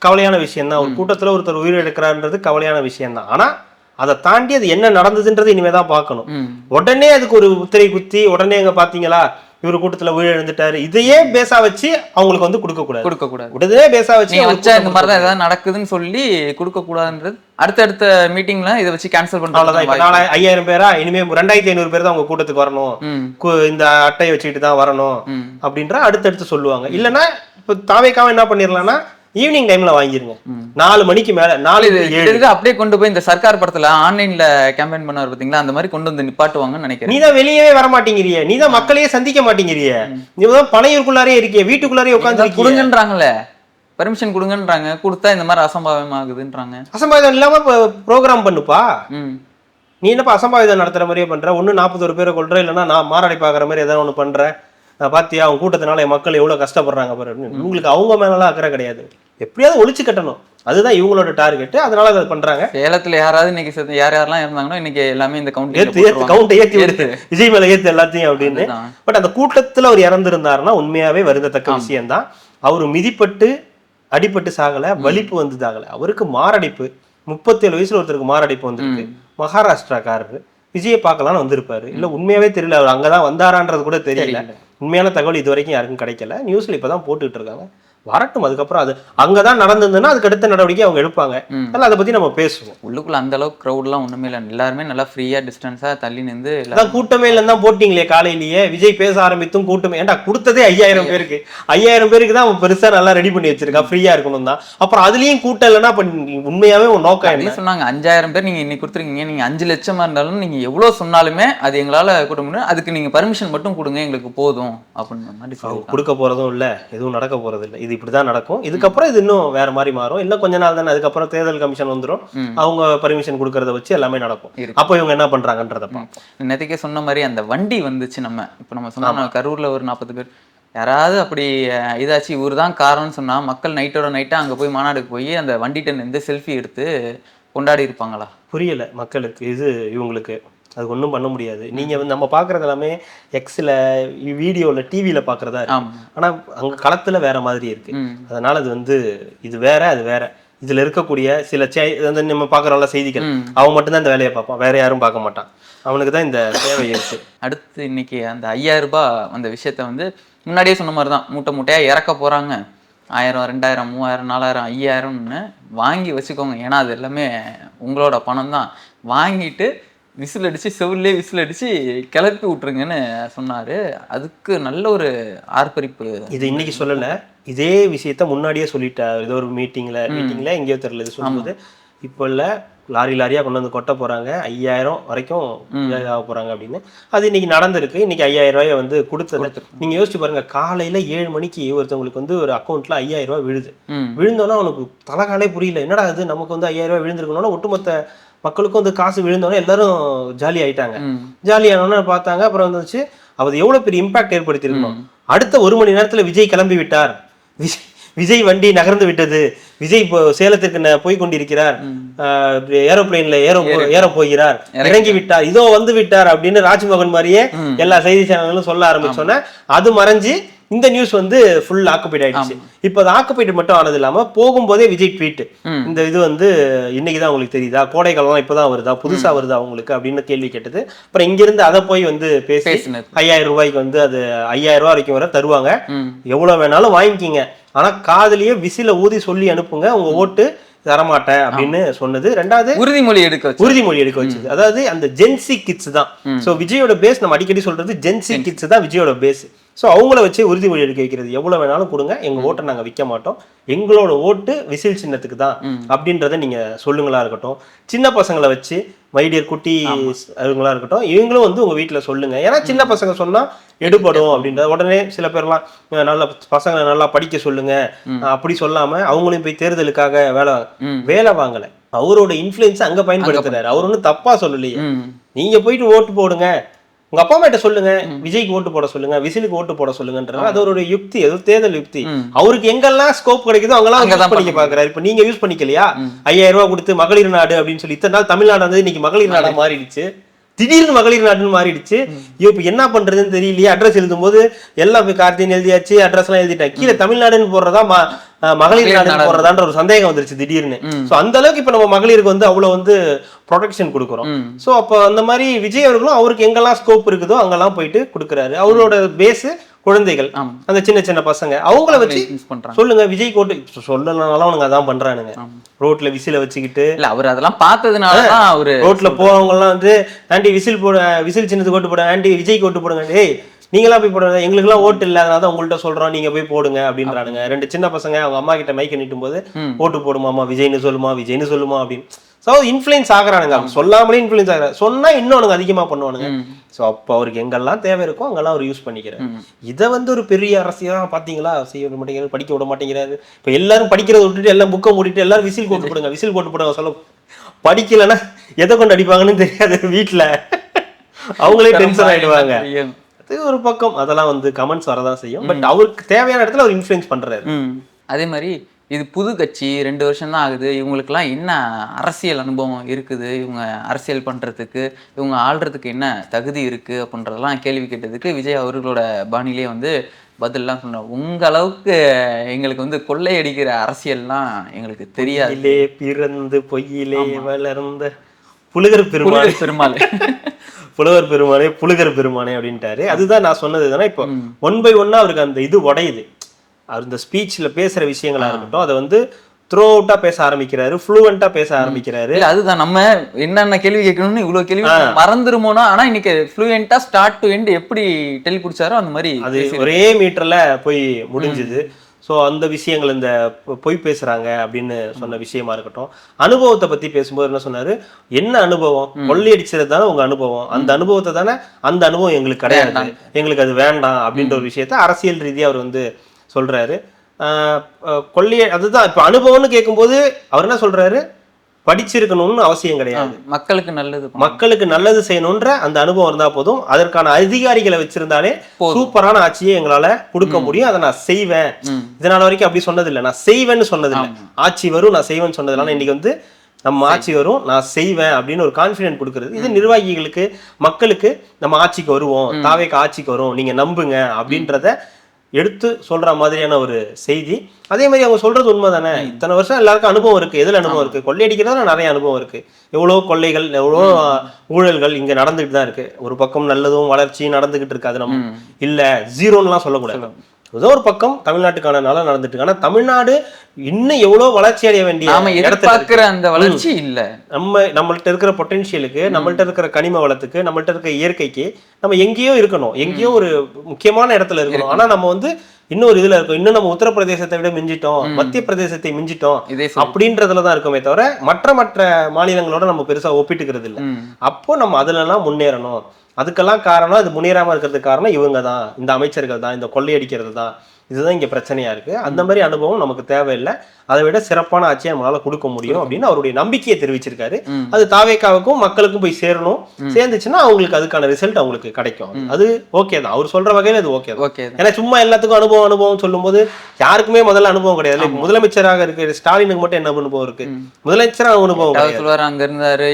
கவலையான விஷயம் தான். ஒரு கூட்டத்துல ஒருத்தர் உயிரிழக்கிறான்றது கவலையான விஷயம் தான். ஆனா அதை தாண்டி அது என்ன நடந்ததுன்றது இனிமேதான் பார்க்கணும். உடனே அதுக்கு ஒரு முத்திரை குத்தி உடனே அங்க பாத்தீங்களா இவர் கூட்டத்துல உயிரிழந்துட்டாரு இதையே பேசா வச்சு அவங்களுக்கு வந்து கொடுக்க கூடாது. உடனே பேசா வச்சு இந்த மாதிரிதான் ஏதாவது நடக்குதுன்னு சொல்லி கொடுக்க கூடாதுன்றது அடுத்தடுத்த மீட்டிங்ல இதை வச்சு கேன்சல் பண்றாங்க. 5000 பேரா இனிமே 2500 பேர் தான் உங்க கூட்டத்துக்கு வரணும், இந்த அட்டையை வச்சுக்கிட்டு தான் வரணும் அப்படின்ற அடுத்தடுத்து சொல்லுவாங்க. இல்லைன்னா இப்ப தாவேக்காவை என்ன பண்ணிடலாம்னா ஈவினிங் டைம்ல வாங்கிருங்க. 4 மணிக்கு மேல 4 அப்படியே கொண்டு போய் இந்த சர்க்கார் படத்துல ஆன்லைன்ல கேம்பெயின் பண்ணாரு பாத்தீங்களா, அந்த மாதிரி கொண்டு வந்து நிப்பாட்டுவாங்கன்னு நினைக்கிறேன். நீதான் வெளியவே வர மாட்டேங்கிறிய, நீதான் மக்களையே சந்திக்க மாட்டேங்கிறிய, நீதான் பனையூருக்குள்ளாரே இருக்கிய, வீட்டுக்குள்ளாரே உட்காந்து கொடுங்கன்றாங்கல்ல, பெர்மிஷன் கொடுங்கன்றாங்க, கொடுத்தா இந்த மாதிரி அசம்பாவிதம் ஆகுதுன்றாங்க. அசம்பாவிதம் இல்லாம ப்ரோக்ராம் பண்ணுப்பா. நீ என்னப்பா அசம்பாவிதம் நடத்துற மாதிரியே பண்ற, ஒண்ணு 41 பேரை கொள்ற, இல்லைன்னா நான் மாரடை பாக்குற மாதிரி ஏதாவது ஒண்ணு பண்ற. பாத்தியா அவங்க கூட்டத்தினால என் மக்கள் எவ்வளவு கஷ்டப்படுறாங்க பாரு. உங்களுக்கு அவங்க மேலாம் அக்கறை கிடையாது, எப்படியாவது ஒழிச்சு கட்டணும், அதுதான் இவங்களோட டார்கெட். அதனால அதை பண்றாங்க. சேலத்துல யாராவது இன்னைக்கு யாரெல்லாம் இருந்தாங்கன்னா இன்னைக்கு எல்லாமே இந்த கவுண்டை ஏத்தி விடுது, விஜய் மேல ஏத்து எல்லாத்தையும் அப்படின்னு. பட் அந்த கூட்டத்துல அவர் இறந்திருந்தாருன்னா உண்மையாவே வருந்தத்தக்க விஷயம் தான். அவரு மிதிப்பட்டு அடிப்பட்டு சாகல, வலிப்பு வந்து சாகல, அவருக்கு மாரடைப்பு. 37 வயசுல ஒருத்தருக்கு மாரடைப்பு வந்திருக்கு. மகாராஷ்டிராக்காரரு விஜயை பார்க்கலான்னு வந்திருப்பாரு. இல்ல உண்மையாவே தெரியல அவர் அங்கதான் வந்தாரான்றது கூட தெரியல. உண்மையான தகவல் இது வரைக்கும் யாருக்கும் கிடைக்கல. நியூஸ்ல இப்பதான் போட்டுட்டு இருக்காங்க. வரட்டும், அதுக்கப்புறம் அது அங்கதான் நடந்ததுன்னா அதுக்கு அடுத்த நடவடிக்கை அவங்க எடுப்பாங்க. அதை பத்தி நம்ம பேசுவோம். உள்ளுக்குள்ள அந்த அளவுக்கு கிரௌட் எல்லாம் ஒண்ணுமே இல்லை, எல்லாருமே நல்லா ஃப்ரீயா டிஸ்டன்ஸா தள்ளி நின்று கூட்டமே இல்லைன்னு தான் போட்டீங்களே காலையிலேயே. விஜய் பேச ஆரம்பித்தும் கூட்டமே, ஏன்டா கொடுத்ததே 5000 பேருக்கு, 5000 பேருக்கு தான் அவன் பெருசா நல்லா ரெடி பண்ணி வச்சிருக்கா, ஃப்ரீயா இருக்கணும் தான். அப்புறம் அதுலயும் கூட்டம் இல்லைன்னா உண்மையாவே உன் நோக்கம் என்ன? சொன்னாங்க 5000 பேர் நீங்க இன்னைக்கு கொடுத்துருக்கீங்க, நீங்க 5 லட்சமா இருந்தாலும் நீங்க எவ்வளவு சொன்னாலுமே அது எங்களால கூட்ட முடியும், அதுக்கு நீங்க பர்மிஷன் மட்டும் கொடுங்க, எங்களுக்கு போதும் அப்படின்ற மாதிரி கொடுக்க போறதும் இல்ல, எதுவும் நடக்க போறது இல்லை. இது இப்படிதான் நடக்கும். இதுக்கப்புறம் இது இன்னும் வேற மாதிரி மாறும். இன்னும் கொஞ்ச நாள் தானே, அதுக்கப்புறம் தேர்தல் கமிஷன் வந்துடும், அவங்க பர்மிஷன் கொடுக்கறத வச்சு எல்லாமே நடக்கும். அப்போ இவங்க என்ன பண்றாங்கன்றத நேற்றுக்கே சொன்ன மாதிரி அந்த வண்டி வந்துச்சு. நம்ம சொன்னா கரூர்ல ஒரு 40 பேர் யாராவது அப்படி இதாச்சு இவர் தான் காரணம்னு சொன்னா மக்கள் நைட்டோட நைட்டா அங்க போய் மாநாடுக்கு போய் அந்த வண்டிகிட்ட நின்று செல்ஃபி எடுத்து கொண்டாடி இருப்பாங்களா? புரியல மக்களுக்கு. இது இவங்களுக்கு அது ஒன்றும் பண்ண முடியாது. நீங்க வந்து நம்ம பாக்குறது எல்லாமே எக்ஸ்ல வீடியோல டிவியில பாக்குறதா இருக்கு. ஆனா அங்க களத்துல வேற மாதிரி இருக்கு. அதனால அது வந்து இது வேற அது வேற. இதுல இருக்கக்கூடிய சில நம்ம பாக்குறோம்ல செய்திகள், அவன் மட்டும்தான் இந்த வேலையை பார்ப்பான், வேற யாரும் பார்க்க மாட்டான். அவனுக்கு தான் இந்த தேவை இருக்கு. அடுத்து இன்னைக்கு அந்த 5000 ரூபாய் அந்த விஷயத்த வந்து முன்னாடியே சொன்ன மாதிரி தான் மூட்டை மூட்டையா இறக்க போறாங்க. 1000 2000 3000 4000 5000ன்னு வாங்கி வச்சுக்கோங்க. ஏன்னா அது எல்லாமே உங்களோட பணம் தான். வாங்கிட்டு விசில் அடிச்சு செவிலே விசில் அடிச்சு கிளப்பி விட்டுருங்கன்னு சொன்னாரு. அதுக்கு நல்ல ஒரு ஆர்ப்பரிப்பு. இது இன்னைக்கு சொல்லல, இதே விஷயத்த முன்னாடியே சொல்லிட்டாரு. ஏதோ ஒரு மீட்டிங்ல எங்கேயோ தெரியல இது சொல்லும்போது. இப்போ இல்ல லாரியா கொண்டு வந்து கொட்ட போறாங்க, 5000 வரைக்கும் ஆக போறாங்க அப்படின்னு. அது இன்னைக்கு நடந்திருக்கு. இன்னைக்கு 5000 ரூபாயை வந்து கொடுத்தது. நீங்க யோசிச்சு பாருங்க, காலையில 7 மணிக்கு ஒருத்தவங்களுக்கு வந்து ஒரு அக்கௌண்ட்ல 5000 ரூபாய் விழுந்தோன்னா அவனுக்கு தலைகாலே புரியல. என்னடா அது நமக்கு வந்து 5000 ரூபாய் விழுந்திருக்கணும்னா ஒட்டுமொத்த மக்களுக்கும் வந்து காசு விழுந்தோடனே எல்லாரும் ஜாலி ஆயிட்டாங்க. ஜாலி ஆனோன்னு பார்த்தாங்க. அப்புறம் வந்துச்சு அது எவ்வளவு பெரிய இம்பாக்ட் ஏற்படுத்தியிருக்கணும். அடுத்த 1 மணி நேரத்துல விஜய் கிளம்பி விட்டார், விஜய் வண்டி நகர்ந்து விட்டது, விஜய் இப்போ சேலத்துக்கு போய் கொண்டிருக்கிறார், ஏரோப்ளைன்ல ஏற போகிறார், இறங்கி விட்டார், இதோ வந்து விட்டார் அப்படின்னு ராஜ்மோகன் மாதிரியே எல்லா செய்தி சேனல்களும் சொல்ல ஆரம்பிச்சோன்னே அது மறைஞ்சு இந்த நியூஸ் வந்து ஃபுல் ஆக்குபைட் ஆயிடுச்சு. இப்போ அது ஆக்குபைட் மட்டும் ஆனது இல்லாம போகும்போதே விஜய் ட்வீட், இந்த இது வந்து இன்னைக்குதான் உங்களுக்கு தெரியுதா, கோடை காலம் இப்பதான் வருதா, புதுசா வருதா உங்களுக்கு அப்படின்னு கேள்வி கேட்டது. அப்புறம் இங்கிருந்து அதை போய் வந்து பேசி 5000 ரூபாய்க்கு வந்து அது 5000 ரூபாய் வரைக்கும் வர தருவாங்க, எவ்வளவு வேணாலும் வாங்கிக்கிங்க, ஆனா காதலியே விசில ஊதி சொல்லி அனுப்புங்க, உங்க ஓட்டு தரமாட்டேன் அப்படின்னு சொன்னது. ரெண்டாவது உறுதிமொழி எடுக்க வச்சது. அதாவது அந்த ஜென்சி கிட்ஸ் தான். சோ விஜயோட பேஸ் நம்ம அடிக்கடி சொல்றது ஜென்சி கிட்ஸ் தான் விஜயோட பேஸ். ஸோ அவங்கள வச்சு உறுதிமொழி எடுக்க வைக்கிறது, எவ்வளவு வேணாலும் கொடுங்க, எங்க ஓட்டை நாங்க விற்க மாட்டோம், எங்களோட ஓட்டு விசில் சின்னத்துக்கு தான் அப்படின்றத நீங்க சொல்லுங்களா இருக்கட்டும். சின்ன பசங்களை வச்சு மைடியர் குட்டி அவங்களா இருக்கட்டும், இவங்களும் வந்து உங்க வீட்டுல சொல்லுங்க. ஏன்னா சின்ன பசங்க சொன்னா எடுபடும் அப்படின்றது. உடனே சில பேர்லாம் நல்ல பசங்களை நல்லா படிக்க சொல்லுங்க அப்படி சொல்லாம அவங்களையும் போய் தேர்தலுக்காக வேலை வாங்கல, அவரோட இன்ஃபுளுன்ஸ் அங்க பயன்படுத்துறாரு. அவர் ஒன்றும் தப்பா சொல்லலையே. நீங்க போயிட்டு ஓட்டு போடுங்க, உங்க அப்பா அம்மா சொல்லுங்க, விஜய்க்கு ஓட்டு போட சொல்லுங்க, விசிலுக்கு ஓட்டு போட சொல்லுங்கன்றது அது ஒரு யுக்தி, அது தேர்தல் யுக்தி. அவருக்கு எங்கெல்லாம் ஸ்கோப் கிடைக்குதோ அங்கெல்லாம் யூஸ் பண்ணிக்க பாக்குறாரு. இப்ப நீங்க யூஸ் பண்ணிக்கலையா, 5000 ரூபாய் கொடுத்து மகளிர் நாடு அப்படின்னு சொல்லி இத்தனை நாள் தமிழ்நாடு வந்து இன்னைக்கு மகளிர் நாடா மாறிடுச்சு, திடீர்னு மகளிர் நாடுன்னு மாறிடுச்சு. இப்ப என்ன பண்றதுன்னு தெரியலையே. அட்ரஸ் எழுதும் போது எல்லாம் போய் கார்த்தின்னு எழுதியாச்சு, அட்ரஸ் எல்லாம் எழுதிட்டேன், கீழே தமிழ்நாடுன்னு போடுறதா மகளிர் நாடுன்னு போடுறதான்ற ஒரு சந்தேகம் வந்துருச்சு திடீர்னு. சோ அந்த அளவுக்கு இப்ப நம்ம மகளிருக்கு வந்து அவ்வளவு வந்து ப்ரொடெக்ஷன் கொடுக்குறோம். சோ அப்ப அந்த மாதிரி விஜய் அவர்களும் அவருக்கு எங்கெல்லாம் ஸ்கோப் இருக்குதோ அங்கெல்லாம் போயிட்டு கொடுக்குறாரு. அவரோட பேஸ் குழந்தைகள், அந்த சின்ன சின்ன பசங்க, அவங்கள வச்சு சொல்லுங்க விஜய் ஓட்டு சொல்லனாலும் அவனுங்க அதான் பண்றானுங்க. ரோட்ல விசில வச்சுக்கிட்டு அவர் அதெல்லாம் பார்த்ததுனால அவரு ரோட்ல போறவங்க எல்லாம் வந்து ஆண்டி விசில் போட, விசில் சின்னத்துக்கு ஓட்டு போட, ஆண்டி விஜய்க்கு ஓட்டு போடுங்க, ஏய் நீங்களா போய் போடுங்க, எங்களுக்கு எல்லாம் ஓட்டு இல்ல, அதனால உங்கள்ட்ட சொல்றோம், நீங்க போய் போடுங்க அப்படின்றானுங்க. 2 சின்ன பசங்க அவங்க அம்மா கிட்ட மைக்க நீட்டும் போது ஓட்டு போடுமாமா, விஜய்னு சொல்லுமா, விஜய்னு சொல்லுமா அப்படின்னு. சோ இன்ஃபுளுன்ஸ் ஆகுறானுங்க, சொல்லாமலே இன்ஃபுளுன்ஸ் ஆகுறாங்க, சொன்னா இன்னொன்னு அதிகமா பண்ணுவானுங்க. சோ அப்ப அவருக்கு எங்கெல்லாம் தேவை இருக்கோ அங்கெல்லாம் அவர் யூஸ் பண்ணிக்கிறாரு. இதை வந்து ஒரு பெரிய அரசியலா பாத்தீங்களா, செய்ய விட மாட்டேங்கிறாரு, படிக்க விட மாட்டேங்கிறாரு. இப்ப எல்லாரும் படிக்கிறத விட்டுட்டு எல்லாம் புக்கை மூடிட்டு எல்லாரும் விசில் போட்டு போடுங்க, விசில் போட்டு போடுங்க சொல்ல, படிக்கலன்னா எதை கொண்டு அடிப்பாங்கன்னு தெரியாது, வீட்டுல அவங்களே டென்ஷன் ஆயிடுவாங்க. அது ஒரு பக்கம், அதெல்லாம் வந்து கமெண்ட்ஸ் வரதான் செய்யும். பட் அவருக்கு தேவையான இடத்துல அவர் இன்ஃப்ளூயன்ஸ் பண்றாரு. அதே மாதிரி இது புது கட்சி 2 வருஷம் தான் ஆகுது, இவங்களுக்குலாம் என்ன அரசியல் அனுபவம் இருக்குது, இவங்க அரசியல் பண்றதுக்கு, இவங்க ஆள்றதுக்கு என்ன தகுதி இருக்கு அப்படின்றதெல்லாம் கேள்வி கேட்டதுக்கு விஜய் அவர்களோட பாணிலே வந்து பதில்லாம் சொன்னார். உங்க அளவுக்கு எங்களுக்கு வந்து கொள்ளையடிக்கிற அரசியல்லாம் எங்களுக்கு தெரியாது, பிறந்து பொய்யிலே வளர்ந்த புலகர் பெருமாள் புலவர் பெருமானே புலகர் பெருமானே அப்படின்ட்டாரு. அதுதான் நான் சொன்னது தானே. இப்போ 1 by 1 அவருக்கு அந்த இது உடையுது. அவர் இந்த ஸ்பீச்ல பேசுற விஷயங்களா இருக்கட்டும், அதை வந்து த்ரோ அவுட்டா பேச ஆரம்பிக்கிறாரு, ஃப்ளூவெண்டா பேச ஆரம்பிக்கிறாரு. அதுதான் நம்ம என்னென்ன கேள்வி கேட்கணும்னு இவ்வளவு கேள்வி மறந்துருமோனா, ஆனா இன்னைக்கு ஃப்ளூயெண்டா ஸ்டார்ட் டு எண்ட் எப்படி டெலி பிடிச்சாரோ அந்த மாதிரி அது ஒரே மீட்டர்ல போய் முடிஞ்சுது. ஸோ அந்த விஷயங்கள் இந்த பொய் பேசுறாங்க அப்படின்னு சொன்ன விஷயமா இருக்கட்டும். அனுபவத்தை பத்தி பேசும்போது என்ன சொன்னாரு, என்ன அனுபவம், கொள்ளையடிச்சது தானே உங்க அனுபவம், அந்த அனுபவத்தை தானே, அந்த அனுபவம் எங்களுக்கு கிடையாது, எங்களுக்கு அது வேண்டாம் அப்படின்ற ஒரு விஷயத்த அரசியல் ரீதியா அவர் வந்து சொல்றாரு. அதுதான் இப்ப அனுபவம்னு கேட்கும்போது அவர் என்ன சொல்றாரு, படிச்சிருக்கணும்னு அவசியம் கிடையாது, மக்களுக்கு நல்லது செய்யணும்ன்ற அந்த அனுபவம் இருந்தா போதும், அதற்கான அதிகாரிகளை வச்சிருந்தாலே சூப்பரான ஆட்சியை எங்களால கொடுக்க முடியும், அதை நான் செய்வேன். இதனால வரைக்கும் அப்படி சொன்னது இல்லை, நான் செய்வேன்னு சொன்னது இல்லை, ஆட்சி வரும் நான் செய்வேன்னு சொன்னதுனால இன்னைக்கு வந்து நம்ம ஆட்சி வரும் நான் செய்வேன் அப்படின்னு ஒரு கான்ஃபிடென்ட் கொடுக்கறது. இது நிர்வாகிகளுக்கு, மக்களுக்கு நம்ம ஆட்சிக்கு வருவோம், தாவேக்கு ஆட்சிக்கு வரும், நீங்க நம்புங்க அப்படின்றத எடுத்து சொல்ற மாதிரியான ஒரு செய்தி. அதே மாதிரி அவங்க சொல்றது உண்மை தானே. இத்தனை வருஷம் எல்லாருக்கும் அனுபவம் இருக்கு. எதுல அனுபவம் இருக்கு, கொள்ளையடிக்கிறதுல நிறைய அனுபவம் இருக்கு. எவ்வளவு கொள்ளைகள், எவ்வளோ ஊழல்கள் இங்க நடந்துகிட்டு தான் இருக்கு. ஒரு பக்கம் நல்லதும் வளர்ச்சியும் நடந்துகிட்டு இருக்கு, அது நம்ம இல்ல ஜீரோன்னுலாம் சொல்லக்கூடாது. ஏதோ ஒரு பக்கம் தமிழ்நாட்டுக்கான நல்லா நடந்துட்டு இருக்கு. ஆனா தமிழ்நாடு இன்னும் எவ்வளவு வளர்ச்சி அடைய வேண்டிய அந்த வளர்ச்சி இல்ல. நம்மள்ட்ட இருக்கிற பொட்டன்ஷியலுக்கு, நம்மள்ட்ட இருக்கிற கனிம வளத்துக்கு, நம்மள்ட்ட இருக்கிற இயற்கைக்கு நம்ம எங்கேயோ இருக்கணும், எங்கேயோ ஒரு முக்கியமான இடத்துல இருக்கணும். ஆனா நம்ம வந்து இன்னொரு இதுல இருக்கும், இன்னும் நம்ம உத்தரப்பிரதேசத்தை விட மிஞ்சிட்டோம், மத்திய பிரதேசத்தை மிஞ்சிட்டோம் அப்படின்றதுலதான் இருக்குமே தவிர மற்ற மாநிலங்களோட நம்ம பெருசா ஒப்பிட்டுக்கிறது இல்லை. அப்போ நம்ம அதுல எல்லாம் முன்னேறணும். அதுக்கெல்லாம் காரணம், அது முன்னேறாம இருக்கிறதுக்கு காரணம் இவங்க தான், இந்த அமைச்சர்கள் தான், இந்த கொள்ளையடிக்கிறது தான், இதுதான் இங்க பிரச்சனையா இருக்கு. அந்த மாதிரி அனுபவம் நமக்கு தேவையில்லை, அதை விட சிறப்பான ஆட்சியை நம்மளால கொடுக்க முடியும் அப்படின்னு அவருடைய நம்பிக்கையை தெரிவிச்சிருக்காரு. அது தாவேக்காவுக்கும் மக்களுக்கும் போய் சேரணும், சேர்ந்துச்சுன்னா அவங்களுக்கு அதுக்கான ரிசல்ட் அவங்களுக்கு கிடைக்கும். அது ஓகே தான், அவர் சொல்ற வகையில அது ஓகே தான். ஏன்னா சும்மா எல்லாத்துக்கும் அனுபவம் சொல்லும் போது யாருக்குமே முதல்ல அனுபவம் கிடையாது. முதலமைச்சராக இருக்கு ஸ்டாலினுக்கு மட்டும் என்ன அனுபவம் இருக்கு? முதலமைச்சராக அனுபவம் அங்க இருந்தாரு,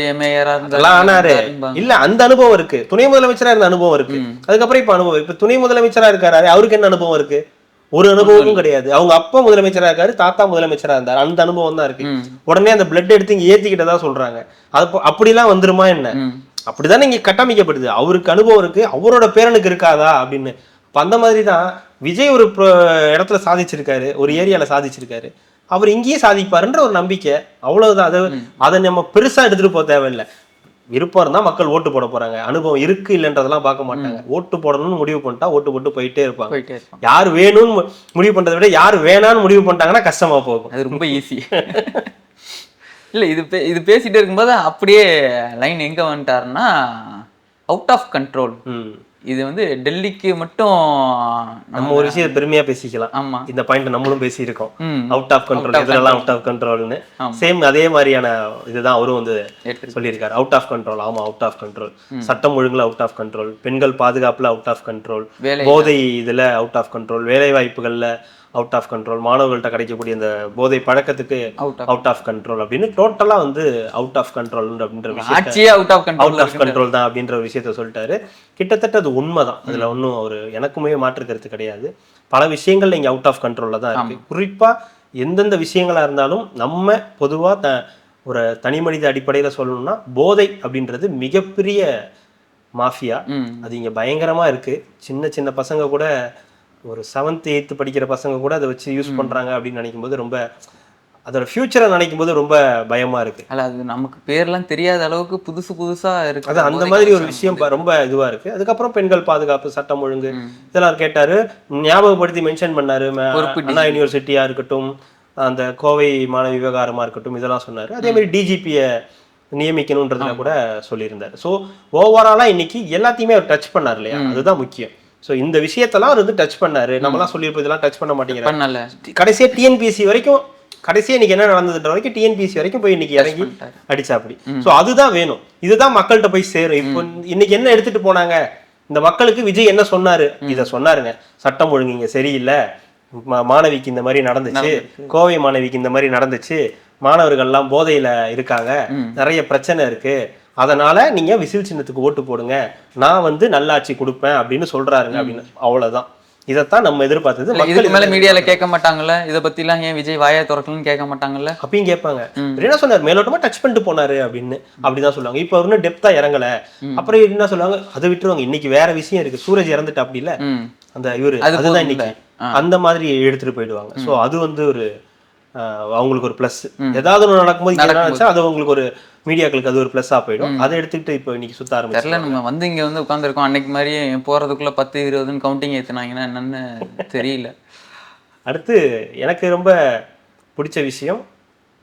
ஆனாரு இல்ல, அந்த அனுபவம் இருக்கு. துணை முதலமைச்சரா இருந்த அனுபவம் இருக்கு. அதுக்கப்புறம் இப்ப அனுபவம், இப்ப துணை முதலமைச்சரா இருக்காரு, அவருக்கு என்ன அனுபவம் இருக்கு? ஒரு அனுபவமும் கிடையாது. அவங்க அப்பா முதலமைச்சரா இருக்காரு, தாத்தா முதலமைச்சரா இருந்தாரு, அந்த அனுபவம் தான் இருக்கு. உடனே அந்த பிளட் எடுத்து இங்க ஏத்திக்கிட்டதா சொல்றாங்க. அது அப்படிலாம் வந்துருமா என்ன? அப்படிதானே இங்க கட்டமைக்கப்படுது. அவருக்கு அனுபவம் இருக்கு, அவரோட பேரனுக்கு இருக்காதா அப்படின்னு. அந்த மாதிரிதான் விஜய் ஒரு இடத்துல சாதிச்சிருக்காரு, ஒரு ஏரியால சாதிச்சிருக்காரு, அவர் இங்கேயே சாதிப்பாருன்ற ஒரு நம்பிக்கை, அவ்வளவுதான். அதை நம்ம பெருசா எடுத்துட்டு போக தேவையில்லை. விருப்பம் இருந்தா மக்கள் ஓட்டு போட போறாங்க, அனுபவம் இருக்கு இல்லைன்றதெல்லாம் பார்க்க மாட்டாங்க. ஓட்டு போடணும்னு முடிவு பண்ணிட்டா ஓட்டு போட்டு போயிட்டே இருப்பாங்க. யார் வேணும்னு முடிவு பண்றதை விட யார் வேணான்னு முடிவு பண்ணிட்டாங்கன்னா கஷ்டமா போகும். அது ரொம்ப ஈஸி. இல்ல இது பேசிட்டு இருக்கும்போது அப்படியே லைன் எங்க வந்துட்டாருன்னா அவுட் ஆஃப் கண்ட்ரோல். இது வந்து டெல்லிக்கு மட்டும் நம்ம ஒரு விஷயம் பெருமையா பேசிக்கலாம். ஆமா, இந்த பாயிண்ட் நம்மளும் பேசியிருக்கோம். அவுட் ஆஃப் கண்ட்ரோல், இதெல்லாம் அவுட் ஆஃப் கண்ட்ரோல்னு சேம் அதே மாதிரியான இதுதான் அவரும் வந்து சொல்லியிருக்காரு. அவுட் ஆஃப் கண்ட்ரோல், ஆமா அவுட் ஆஃப் கண்ட்ரோல். சட்டம் ஒழுங்குல அவுட் ஆஃப் கண்ட்ரோல், பெண்கள் பாதுகாப்புல அவுட் ஆஃப் கண்ட்ரோல், போதை இதுல அவுட் ஆஃப் கண்ட்ரோல், வேலை வாய்ப்புகள்ல அவுட் ஆஃப் கண்ட்ரோல், மாணவர்கள்ட்ட கிடைக்கக்கூடிய இந்த போதை பழக்கத்துக்கு அவுட் ஆஃப் கண்ட்ரோல் அப்படின்னு டோட்டலா வந்து அவுட் ஆஃப் கண்ட்ரோல் அப்படின்ற விஷயம், அவுட் ஆஃப் கண்ட்ரோல் தான் அப்படின்ற ஒரு விஷயத்த சொல்லிட்டாரு. கிட்டத்தட்ட அது உண்மைதான், அதுல ஒன்றும் ஒரு எனக்குமே மாற்று கருத்து கிடையாது. பல விஷயங்கள் இங்க அவுட் ஆஃப் கண்ட்ரோல்ல தான் இருக்கு. குறிப்பா எந்தெந்த விஷயங்களா இருந்தாலும் நம்ம பொதுவா ஒரு தனி மனித அடிப்படையில சொல்லணும்னா போதை அப்படின்றது மிகப்பெரிய மாஃபியா. அது இங்க பயங்கரமா இருக்கு. சின்ன சின்ன பசங்க கூட, ஒரு 7th 8th படிக்கிற பசங்க கூட அதை வச்சு யூஸ் பண்றாங்க அப்படின்னு நினைக்கும் போது ரொம்ப, அதோட ஃபியூச்சரை நினைக்கும் போது ரொம்ப பயமா இருக்கு. அது நமக்கு பேர்லாம் தெரியாத அளவுக்கு புதுசா இருக்கு. அது அந்த மாதிரி ஒரு விஷயம் ரொம்ப இதுவா இருக்கு. அதுக்கப்புறம் பெண்கள் பாதுகாப்பு, சட்டம் ஒழுங்கு இதெல்லாம் கேட்டாரு, ஞாபகப்படுத்தி மென்ஷன் பண்ணாரு. அண்ணா யூனிவர்சிட்டியா இருக்கட்டும், அந்த கோவை மாணவி விவகாரமா இருக்கட்டும், இதெல்லாம் சொன்னாரு. அதே மாதிரி டிஜிபியை நியமிக்கணும்ன்றதுல கூட சொல்லியிருந்தாரு. ஸோ ஓவராலா இன்னைக்கு எல்லாத்தையுமே அவர் டச் பண்ணார் இல்லையா, அதுதான் முக்கியம். ஸோ இந்த விஷயத்தெல்லாம் அவர் வந்து டச் பண்ணாரு. நம்மளாம் சொல்லியிருப்போம் இதெல்லாம் டச் பண்ண மாட்டேங்கிறாங்க. கடைசியா டிஎன்பிஎஸ்சி வரைக்கும், கடைசியா இன்னைக்கு என்ன நடந்ததுன்ற வரைக்கும் டிஎன்பிஎஸ்சி வரைக்கும் போய் இன்னைக்கு இறங்கி அடிச்சா அப்படி. ஸோ அதுதான் வேணும், இதுதான் மக்கள்கிட்ட போய் சேரும். இப்போ இன்னைக்கு என்ன எடுத்துட்டு போனாங்க இந்த மக்களுக்கு? விஜய் என்ன சொன்னாரு? இதை சொன்னாருங்க, சட்டம் ஒழுங்கு இங்க சரியில்லை, மாணவிக்கு இந்த மாதிரி நடந்துச்சு, கோவை மாணவிக்கு இந்த மாதிரி நடந்துச்சு, மாணவர்கள்லாம் போதையில இருக்காங்க, நிறைய பிரச்சனை இருக்கு, அதனால நீங்க விசில் சின்னத்துக்கு ஓட்டு போடுங்க, நான் வந்து நல்லாட்சி கொடுப்பேன் அப்படின்னு சொல்றாருங்க அப்படின்னு. அவ்வளவுதான், இதைத்தான் நம்ம எதிர்பார்த்தது. மக்கள் மேல மீடியால கேட்க மாட்டாங்கல்ல, இதை பத்தி எல்லாம் ஏன் விஜய் வாயை திறக்கலன்னு கேட்க மாட்டாங்கல்ல? அப்பயும் கேட்பாங்க. என்ன சொன்னாரு, மேலோட்டமா டச் பண்ணிட்டு போனாரு அப்படின்னு அப்படிதான் சொல்லுவாங்க. இப்ப இன்னும் டெப்தா இறங்கல. அப்புறம் என்ன சொல்லுவாங்க, அதை விட்டுருவாங்க. இன்னைக்கு வேற விஷயம் இருக்கு, சூரஜ் இறந்துட்டு அப்படி இல்ல அந்த இவரு, அதுதான் இன்னைக்கு அந்த மாதிரி எடுத்துட்டு போயிடுவாங்க. சோ அது வந்து ஒரு அவங்களுக்கு ஒரு பிளஸ். ஏதாவது ஒன்று நடக்கும்போது அது அவங்களுக்கு ஒரு மீடியாக்களுக்கு அது ஒரு பிளஸ்ஸா போயிடும். அதை எடுத்துக்கிட்டு இப்போ இன்னைக்கு சுத்த ஆரம்பிச்சு நம்ம வந்து இங்க வந்து உட்காந்துருக்கோம். அன்னைக்கு மாதிரி போறதுக்குள்ள 10-20 கவுண்டிங் ஏத்துனாங்கன்னா என்னன்னு தெரியல. அடுத்து எனக்கு ரொம்ப பிடிச்ச விஷயம்,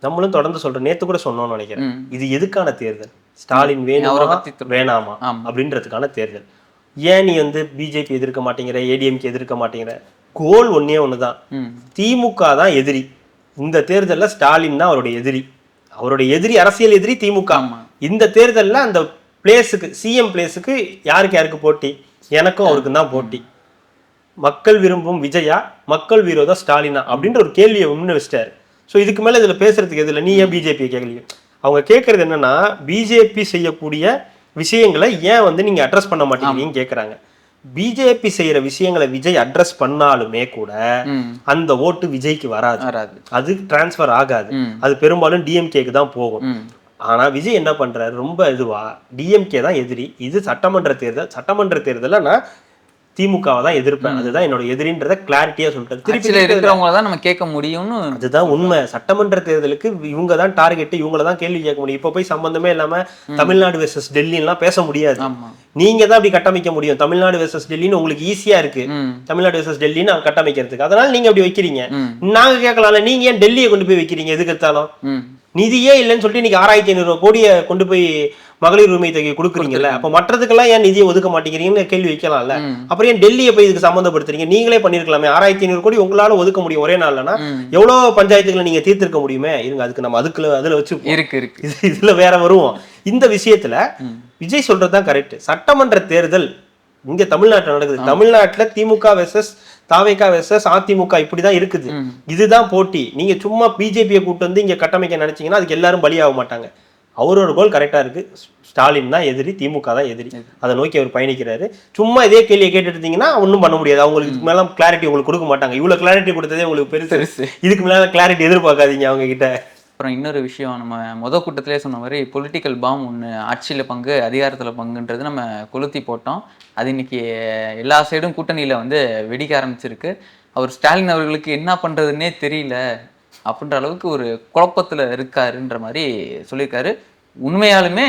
நம்மளும் தொடர்ந்து சொல்றோம், நேத்து கூட சொன்னோம்னு நினைக்கிறேன், இது எதுக்கான தேர்தல்? ஸ்டாலின் வேணுமா வேணாமா அப்படின்றதுக்கான தேர்தல். ஏன் நீ வந்து பிஜேபி எதிர்க்க மாட்டேங்கிற, ஏடிஎம்கே எதிர்க்க மாட்டேங்கிற? கோல் ஒன்னே ஒண்ணுதான், திமுக தான் எதிரி. இந்த தேர்தல்ல ஸ்டாலின் தான் அவருடைய எதிரி. அவருடைய எதிரி, அரசியல் எதிரி திமுக. இந்த தேர்தல்ல அந்த பிளேஸுக்கு, சிஎம் பிளேஸுக்கு யாருக்கு போட்டி? எனக்கும் அவருக்கு தான் போட்டி. மக்கள் விரும்பும் விஜயா, மக்கள் விரோத ஸ்டாலினா அப்படின்ற ஒரு கேள்வியை முன்ன வச்சிட்டாரு. ஸோ இதுக்கு மேல இதுல பேசுறதுக்கு எதுல, நீ ஏன் பிஜேபி கேட்கலையே? அவங்க கேட்கறது என்னன்னா, பிஜேபி செய்யக்கூடிய விஷயங்களை ஏன் வந்து நீங்க அட்ரஸ் பண்ண மாட்டேங்கிறீங்கன்னு கேட்கறாங்க. பிஜேபி செய்யற விஷயங்களை விஜய் அட்ரஸ் பண்ணாலுமே கூட அந்த ஓட்டு விஜய்க்கு வராது, அது டிரான்ஸ்பர் ஆகாது. அது பெரும்பாலும் டிஎம்கேக்கு தான் போகும். ஆனா விஜய் என்ன பண்றாரு, ரொம்ப இதுவா டிஎம்கே தான் எதிரி, இது சட்டமன்ற தேர்தல், சட்டமன்ற தேர்தல நான் திமுகவை தான் எதிர்ப்பேன், அதுதான் என்னோட எதிரின்றத கிளாரிட்டியா சொல்லிட்டாரு. திருப்பி இருக்கிறவங்கள தான் நம்ம கேட்க முடியும்னு, அதுதான் உண்மை. சட்டமன்ற தேர்தலுக்கு இவங்க தான் டார்கெட், இவங்கள தான் கேள்வி கேட்க முடியும். இப்ப போய் சம்பந்தமே இல்லாம தமிழ்நாடு வெர்சஸ் டெல்லி எல்லாம் பேச முடியாது. நீங்க தான் அப்படி கட்டமைக்க முடியும். தமிழ்நாடு வெர்சஸ் டெல்லின்னு உங்களுக்கு ஈஸியா இருக்கு, தமிழ்நாடு வெர்சஸ் டெல்லின்னு கட்டமைக்கிறதுக்கு. அதனால நீங்க அப்படி வைக்கிறீங்க. நாங்க கேட்கலாம்ல, நீங்க ஏன் டெல்லியை கொண்டு போய் வைக்கிறீங்க எதுக்கு எடுத்தாலும்? நிதியே இல்லைன்னு சொல்லிட்டு இன்னைக்கு 6500 கோடியை கொண்டு போய் மகளிர் உரிமை தொகை கொடுக்குறீங்கல்ல, அப்ப மற்றதுக்கெல்லாம் ஏன் நிதியை ஒதுக்க மாட்டேங்கிறீங்கன்னு கேள்வி வைக்கலாம்ல. அப்புறம் ஏன் டெல்லியை போய் இதுக்கு சம்மந்தப்படுத்துறீங்க? நீங்களே பண்ணிருக்கலாமே. 6500 கோடி உங்களால ஒதுக்க முடியும் ஒரே நாள்லன்னா எவ்வளவு பஞ்சாயத்துகளை நீங்க தீர்த்திருக்க முடியுமே. இருங்க, அதுக்கு நம்ம அதுல வச்சு இதுல வேற வருவோம். இந்த விஷயத்துல விஜய் சொல்றதுதான் கரெக்ட். சட்டமன்ற தேர்தல் இங்க தமிழ்நாட்டுல நடக்குது. தமிழ்நாட்டுல திமுக வெர்சஸ் தாவேகா வெர்சஸ் அதிமுக இப்படிதான் இருக்குது. இதுதான் போட்டி. நீங்க சும்மா பிஜேபியை கூட்டு வந்து இங்க கட்டமைக்க நினைச்சீங்கன்னா அதுக்கு எல்லாரும் பலியாக மாட்டாங்க. அவரோட கோல் கரெக்டா இருக்கு. ஸ்டாலின் தான் எதிரி, திமுக தான் எதிரி. அதை நோக்கி அவர் பயணிக்கிறாரு. சும்மா இதே கேள்வியை கேட்டுட்டு இருந்தீங்கன்னா ஒன்றும் பண்ண முடியாது. அவங்களுக்கு இதுக்கு மேல கிளாரிட்டி உங்களுக்கு கொடுக்க மாட்டாங்க. இவ்வளவு கிளாரிட்டி கொடுத்ததே உங்களுக்கு பெருசு. இதுக்கு மேல கிளாரிட்டி எதிர்பார்க்காதீங்க அவங்க கிட்ட. அப்புறம் இன்னொரு விஷயம், நம்ம கூட்டத்திலே சொன்ன மாதிரி பொலிட்டிக்கல் பாம் ஒன்று, ஆட்சியில் பங்கு அதிகாரத்தில் பங்குன்றது நம்ம கொளுத்தி போட்டோம். அது இன்னைக்கு எல்லா சைடும் கூட்டணியில் வெடிக்க ஆரம்பிச்சிருக்கு. அவர் ஸ்டாலின் அவர்களுக்கு என்ன பண்ணுறதுன்னே தெரியல அப்படின்ற அளவுக்கு ஒரு குழப்பத்தில் இருக்காருன்ற மாதிரி சொல்லியிருக்காரு. உண்மையாலுமே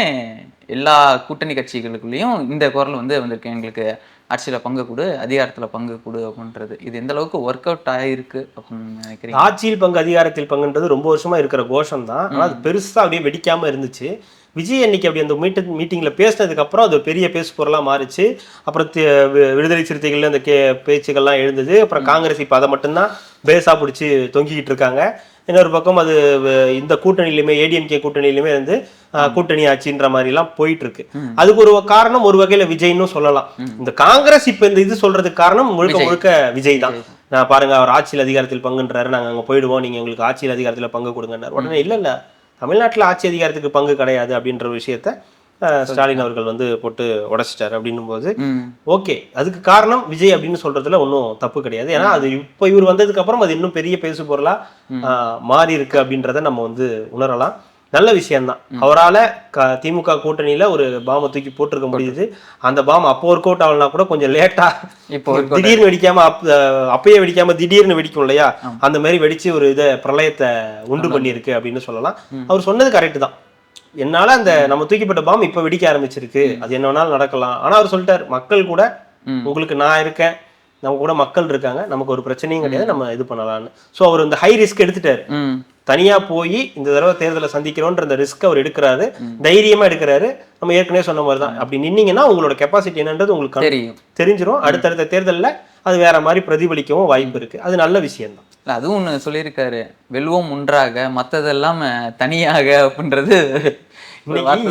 எல்லா கூட்டணி கட்சிகளுக்குள்ளேயும் இந்த குரல் வந்திருக்கு, எங்களுக்கு ஆட்சியில் பங்கு கொடு, அதிகாரத்தில் பங்கு கொடு அப்படின்றது. இது எந்த அளவுக்கு ஒர்க் அவுட் ஆகிருக்கு அப்படின்னு நினைக்கிறீங்க? ஆட்சியில் பங்கு அதிகாரத்தில் பங்குன்றது ரொம்ப வருஷமா இருக்கிற கோஷம் தான். ஆனால் அது பெருசாக அப்படியே வெடிக்காமல் இருந்துச்சு. விஜய் அன்னைக்கு அப்படி அந்த மீட்டிங்கில் பேசினதுக்கு அப்புறம் அது பெரிய பேசு பொருளாக மாறிச்சு. அப்புறம் விடுதலை சிறுத்தைகள் அந்த பேச்சுக்கள்லாம் எழுந்தது. அப்புறம் காங்கிரஸ் இப்போ அதை மட்டும்தான் பேஸாக பிடிச்சி தொங்கிக்கிட்டு இருக்காங்க. இன்னொரு பக்கம் அது இந்த கூட்டணியிலுமே ஏடிஎம்கே கூட்டணியிலுமே கூட்டணி ஆட்சின்ற மாதிரிலாம் போயிட்டு இருக்கு. அதுக்கு ஒரு காரணம் ஒரு வகையில விஜய்னு சொல்லலாம். இந்த காங்கிரஸ் இப்ப இந்த இது சொல்றதுக்கு காரணம் முழுக்க விஜய் தான். நான் பாருங்க, அவர் ஆட்சியில் அதிகாரத்தில் பங்குன்றாரு, நாங்க அங்க போயிடுவோம், நீங்க எங்களுக்கு ஆட்சியில் அதிகாரத்துல பங்கு கொடுங்கன்னாரு. உடனே இல்ல தமிழ்நாட்டுல ஆட்சி அதிகாரத்துக்கு பங்கு கிடையாது அப்படின்ற விஷயத்த ஸ்டாலின் அவர்கள் போட்டு உடைச்சிட்டாரு. அப்படின்னும் போது ஓகே, அதுக்கு காரணம் விஜய் அப்படின்னு சொல்றதுல ஒன்றும் தப்பு கிடையாது. ஏன்னா அது இப்ப இவர் வந்ததுக்கு அப்புறம் அது இன்னும் பெரிய பேசு பொருளா மாறி இருக்கு அப்படின்றத நம்ம உணரலாம். நல்ல விஷயம்தான். அவரால் திமுக கூட்டணியில ஒரு பாம்பை தூக்கி போட்டிருக்க முடியுது. அந்த பாம் அப்போ ஒர்க் அவுட் ஆகலனா கூட கொஞ்சம் லேட்டா, இப்போ திடீர்னு வெடிக்காம அப்பயே வெடிக்காம திடீர்னு வெடிக்கும் இல்லையா, அந்த மாதிரி வெடிச்சு ஒரு இதை பிரளயத்தை உண்டு பண்ணியிருக்கு அப்படின்னு சொல்லலாம். அவர் சொன்னது கரெக்ட் தான். என்னால அந்த நம்ம தூக்கிப்பட்ட பாம் இப்ப வெடிக்க ஆரம்பிச்சிருக்கு, அது என்ன வேணாலும் நடக்கலாம். ஆனா அவர் சொல்லிட்டாரு, மக்கள் கூட உங்களுக்கு நான் இருக்கேன், நம்ம கூட மக்கள் இருக்காங்க, நமக்கு ஒரு பிரச்சனையும் கிடையாது, நம்ம இது பண்ணலாம்னு. சோ அவர் இந்த ஹை ரிஸ்க் எடுத்துட்டாரு. தனியா போய் இந்த தடவை தேர்தலை சந்திக்கிறோன்ற அந்த ரிஸ்க் அவர் எடுக்கிறாரு, தைரியமா எடுக்கிறாரு. நம்ம ஏற்கனவே சொன்ன மாதிரி தான். அப்படி நின்னீங்கன்னா உங்களோட கெப்பாசிட்டி என்னன்றது உங்களுக்கு தெரிஞ்சிடும். அடுத்தடுத்த தேர்தலில் அது வேற மாதிரி பிரதிபலிக்கவும் வாய்ப்பு இருக்கு. அது நல்ல விஷயம் தான். அதுவும் ஒன்று சொல்லியிருக்காரு, வெல்வோம் ஒன்றாக மற்றதெல்லாம் தனியாக அப்படின்றது.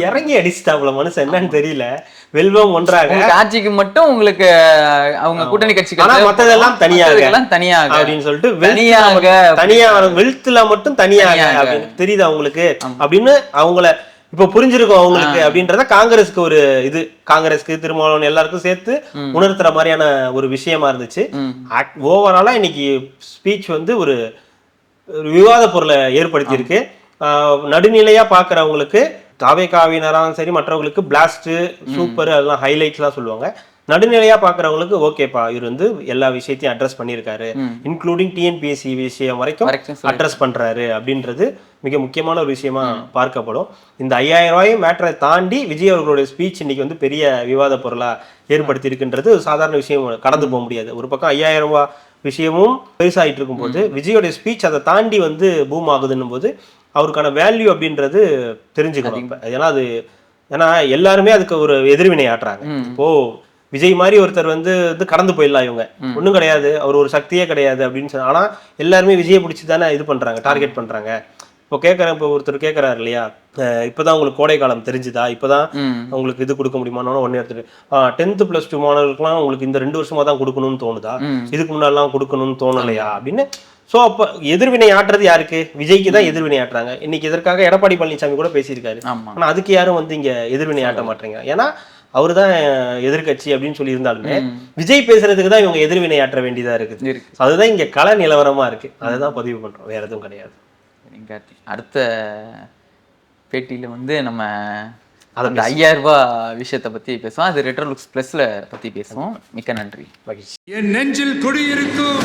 இறங்கி அடிச்சுட்டாப்ல மனுஷன், என்னன்னு தெரியல. வெல்வம் ஒன்றாக, ஆட்சிக்கு மட்டும் உங்களுக்கு அவங்க கூட்டணி கட்சிகள், மத்ததெல்லாம் தனியாக தனியாக அப்படின்னு சொல்லிட்டு தனியா வெல்த்ல மட்டும் தனியாக அப்படின்னு தெரியுது அவங்களுக்கு அப்படின்னு அவங்கள இப்ப புரிஞ்சிருக்கும் அவங்களுக்கு அப்படின்றத காங்கிரஸ்க்கு ஒரு இது, காங்கிரஸ்க்கு திருமாவளவன் எல்லாருக்கும் சேர்த்து உணர்த்துற மாதிரியான ஒரு விஷயமா இருந்துச்சு. ஓவராலா இன்னைக்கு ஸ்பீச் ஒரு விவாத பொருளை ஏற்படுத்தி இருக்கு. நடுநிலையா பாக்குறவங்களுக்கு, தாவேகாவினராலும் சரி மற்றவங்களுக்கு பிளாஸ்ட் சூப்பர் அதெல்லாம் ஹைலைட்ஸ்லாம் சொல்லுவாங்க. நடுநிலையா பாக்குறவங்களுக்கு ஓகேப்பா, இவர் எல்லா விஷயத்தையும் அட்ரஸ் பண்ணியிருக்காரு, இன்க்ளூடிங் டிஎன்பிஎஸ்சி விஷயம் வரைக்கும் அட்ரஸ் பண்றாரு அப்படின்றது மிக முக்கியமான ஒரு விஷயமா பார்க்கப்படும். இந்த 5000 ரூபாய் மேட்டரை தாண்டி விஜய் அவர்களுடைய ஸ்பீச் இன்னைக்கு பெரிய விவாத பொருளா ஏற்படுத்தி இருக்குன்றது சாதாரண விஷயம், கடந்து போக முடியாது. ஒரு பக்கம் 5000 ரூபாய் விஷயமும் பெருசாயிட்டு இருக்கும் போது விஜயோடைய ஸ்பீச் அதை தாண்டி பூம் ஆகுதுன்னும் போது அவருக்கான வேல்யூ அப்படின்றது தெரிஞ்சுக்கணும். ஏன்னா எல்லாருமே அதுக்கு ஒரு எதிர்வினை ஆட்டுறாங்க. இப்போ விஜய் மாதிரி ஒருத்தர் கடந்து போயிடலாம், இவங்க ஒன்றும் கிடையாது, அவர் ஒரு சக்தியே கிடையாது அப்படின்னு சொன்னா, ஆனா எல்லாருமே விஜயை பிடிச்சி தானே இது பண்றாங்க, டார்கெட் பண்றாங்க. இப்போ கேட்கறேன், இப்போ ஒருத்தர் கேட்கறாரு இல்லையா, இப்பதான் உங்களுக்கு கோடை காலம் தெரிஞ்சுதா, இப்பதான் உங்களுக்கு இது கொடுக்க முடியுமான்னு ஒன்னு எடுத்துட்டு 10th + 2 மாணவர்களுக்குலாம் உங்களுக்கு இந்த 2 வருஷமா தான் கொடுக்கணும்னு தோணுதா, இதுக்கு முன்னாடிலாம் கொடுக்கணும்னு தோணலையா அப்படின்னு. ஸோ அப்போ எதிர்வினை ஆட்டுறது யாருக்கு? விஜய்க்கு தான் எதிர்வினை ஆட்டுறாங்க. இன்னைக்கு இதற்காக எடப்பாடி பழனிசாமி கூட பேசியிருக்காரு. ஆனா அதுக்கு யாரும் இங்க எதிர்வினை ஆட்ட மாட்டேங்க. ஏன்னா அவரு தான் எதிர்கட்சி அப்படின்னு சொல்லி இருந்தாலுமே விஜய் பேசுறதுக்கு தான் இவங்க எதிர்வினை ஆற்ற வேண்டியதா இருக்குது. அதுதான் இங்க கள நிலவரமா இருக்கு. அதுதான் பதிவு பண்றோம், வேற எதுவும் கிடையாது. அடுத்த பேட்டியில நம்ம அந்த 5000 ரூபாய் விஷயத்தை பத்தி பேசுவோம். அது ரெட்ரோ லுக்ஸ் பிளஸ்ல பத்தி பேசுவோம். மிக்க நன்றி. என் நெஞ்சில் குடியிருக்கும்